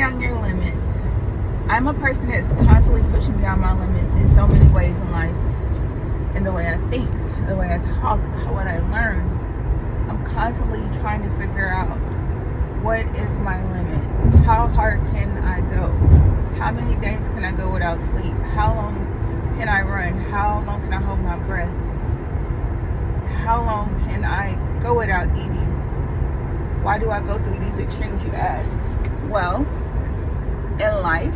Beyond your limits. I'm a person that's constantly pushing beyond my limits in so many ways in life. In the way I think, the way I talk, what I learn. I'm constantly trying to figure out what is my limit. How hard can I go? How many days can I go without sleep? How long can I run? How long can I hold my breath? How long can I go without eating? Why do I go through these extremes, you ask? Well, in life,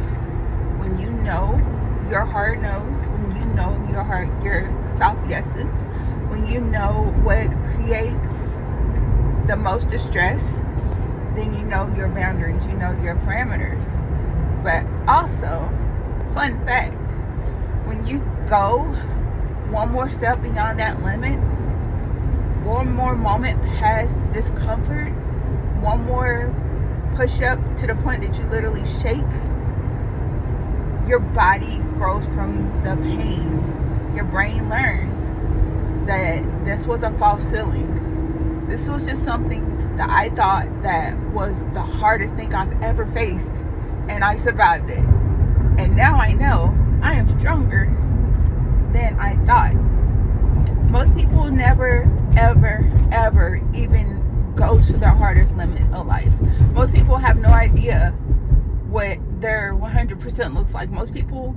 when you know your heart knows, when you know your self yeses, when you know what creates the most distress, then you know your boundaries, you know your parameters. But also, fun fact, when you go one more step beyond that limit, one more moment past discomfort, one more push up to the point that you literally shake, your body grows from the pain. Your brain learns that this was a false ceiling. This was just something that I thought that was the hardest thing I've ever faced, and I survived it. And now I know I am stronger than I thought. Most people never, ever even go to their hardest limit of life. Most people have no idea what their 100% looks like. Most people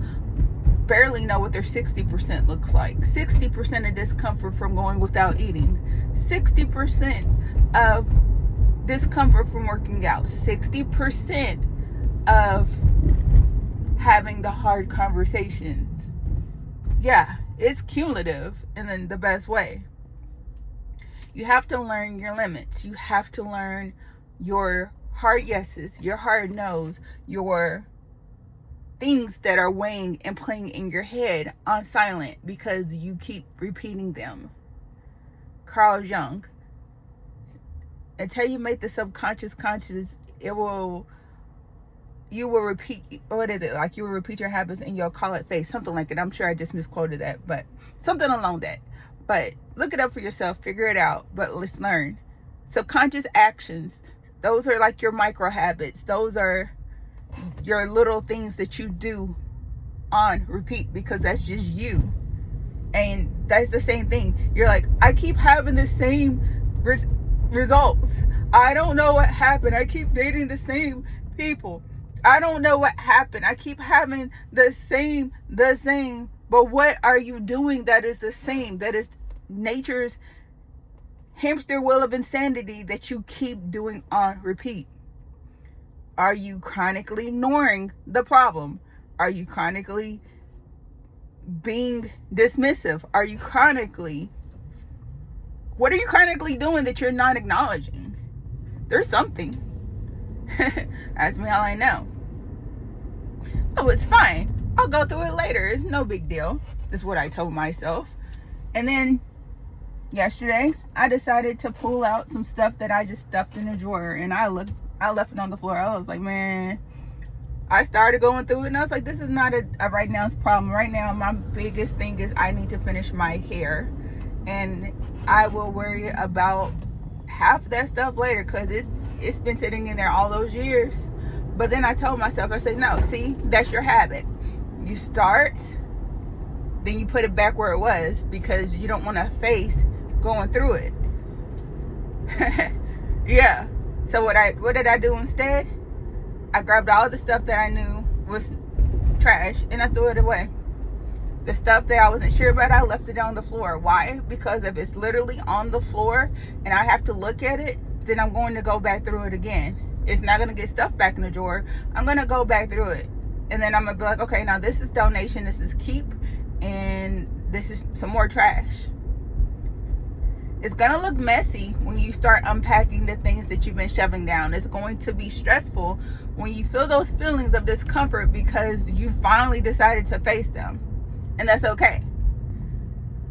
barely know what their 60% looks like. 60% of discomfort from going without eating. 60% of discomfort from working out. 60% of having the hard conversations. Yeah, it's cumulative and in the best way. You have to learn your limits. You have to learn your hard yeses, your hard no's, your things that are weighing and playing in your head on silent because you keep repeating them. Carl Jung. Until you make the subconscious conscious, you will repeat, what is it? Like you will repeat your habits and you'll call it faith. Something like it. I'm sure I just misquoted that, but something along that. But look it up for yourself, figure it out, but let's learn. Subconscious actions, those are like your micro habits. Those are your little things that you do on repeat because that's just you. And that's the same thing. You're like, I keep having the same results. I don't know what happened. I keep dating the same people. I don't know what happened. I keep having the same. But what are you doing that is the same? That is nature's hamster wheel of insanity that you keep doing on repeat. Are you chronically ignoring the problem? Are you chronically being dismissive? What are you chronically doing that you're not acknowledging? There's something. Ask me how I know. Oh, it's fine. I'll go through it later. It's no big deal. Is what I told myself. And then yesterday, I decided to pull out some stuff that I just stuffed in a drawer, and I left it on the floor. I was like, man, I started going through it, and I was like, this is not a right now's problem. Right now, my biggest thing is I need to finish my hair, and I will worry about half of that stuff later because it's been sitting in there all those years. But then I told myself, I said, no, see, that's your habit. You start, then you put it back where it was because you don't want to face going through it. Yeah. So what did I do instead? I grabbed all the stuff that I knew was trash and I threw it away. The stuff that I wasn't sure about, I left it on the floor. Why? Because if it's literally on the floor and I have to look at it, then I'm going to go back through it again. It's not going to get stuff back in the drawer. I'm going to go back through it. And then I'm going to be like, okay, now this is donation, this is keep, and this is some more trash. It's going to look messy when you start unpacking the things that you've been shoving down. It's going to be stressful when you feel those feelings of discomfort because you finally decided to face them. And that's okay.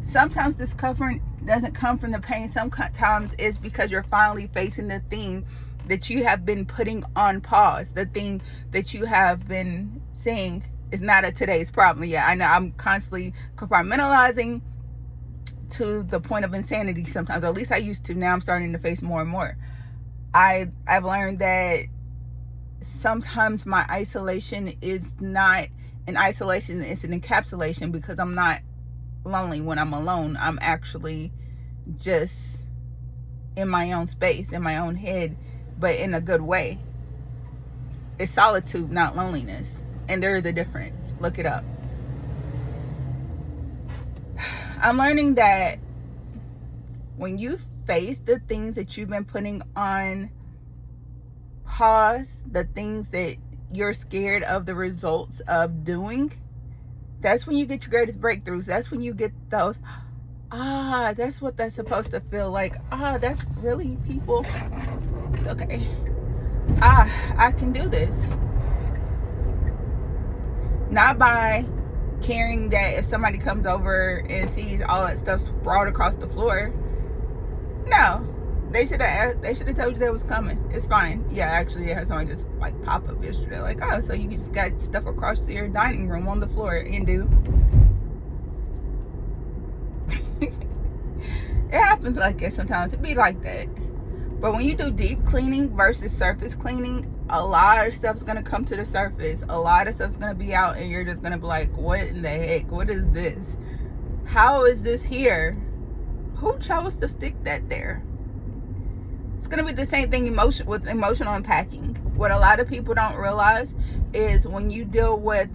Sometimes discomfort doesn't come from the pain. Sometimes it's because you're finally facing the thing that you have been putting on pause. The thing that you have been saying is not a today's problem. Yeah, I know I'm constantly compartmentalizing to the point of insanity sometimes, or at least I used to. Now I'm starting to face more and more. I've learned that sometimes my isolation is not an isolation, it's an encapsulation, because I'm not lonely when I'm alone. I'm actually just in my own space, in my own head, but in a good way. It's solitude, not loneliness. And there is a difference. Look it up. I'm learning that when you face the things that you've been putting on pause, the things that you're scared of the results of doing, that's when you get your greatest breakthroughs. That's when you get those, that's what that's supposed to feel like. That's really people. It's okay. I can do this. Not by caring that if somebody comes over and sees all that stuff sprawled across the floor. No, they should have told you that was coming. It's fine. Yeah, actually, I had somebody just like pop up yesterday, like, oh, so you just got stuff across to your dining room on the floor, and do. It happens like that sometimes. It be like that. But when you do deep cleaning versus surface cleaning, a lot of stuff's gonna come to the surface. A lot of stuff's gonna be out, and you're just gonna be like, what in the heck? What is this? How is this here? Who chose to stick that there? It's gonna be the same thing with emotional unpacking. What a lot of people don't realize is when you deal with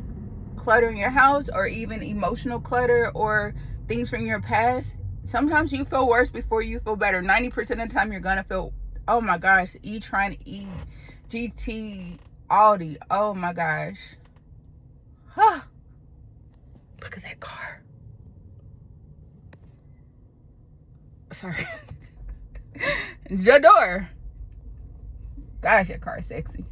clutter in your house, or even emotional clutter or things from your past, sometimes you feel worse before you feel better. 90% of the time you're gonna feel, oh my gosh, trying to eat GT Audi. Oh my gosh. Look at that car. Sorry. J'adore. Gosh, that car is sexy.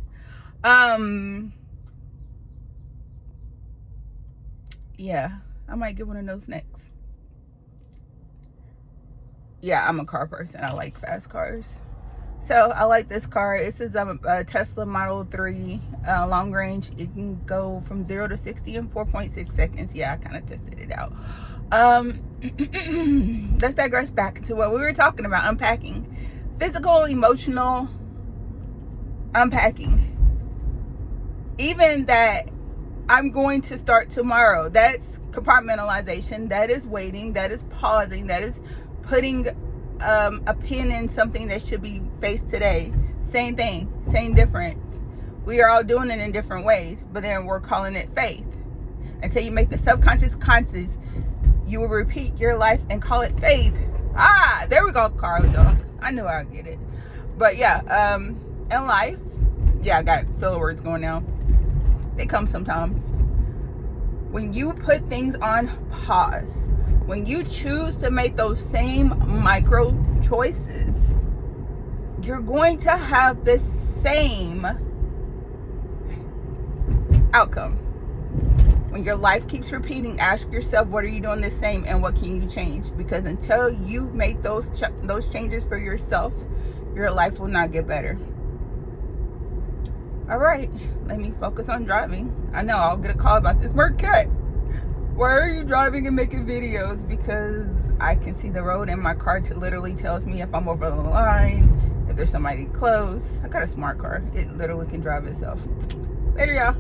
Yeah, I might get one of those next. Yeah, I'm a car person. I like fast cars. So I like this car. This is a Tesla Model 3 long range. It can go from 0 to 60 in 4.6 seconds. Yeah, I kind of tested it out. Let's digress back to what we were talking about, unpacking. Physical, emotional unpacking. Even that I'm going to start tomorrow. That's compartmentalization. That is waiting. That is pausing. That is putting a pin in something that should be faced today. Same thing, same difference. We are all doing it in different ways, but then we're calling it faith. Until you make the subconscious conscious, you will repeat your life and call it faith. There we go, Carly dog. I knew I'd get it. But yeah, in life, yeah, I got filler words going now. They come sometimes. When you put things on pause, when you choose to make those same micro choices, you're going to have the same outcome. When your life keeps repeating, ask yourself, what are you doing the same and what can you change? Because until you make those changes for yourself, your life will not get better. All right, let me focus on driving. I know I'll get a call about this. Marquette, why are you driving and making videos? Because I can see the road, and my car literally tells me if I'm over the line, if there's somebody close. I got a smart car. It literally can drive itself. Later, y'all.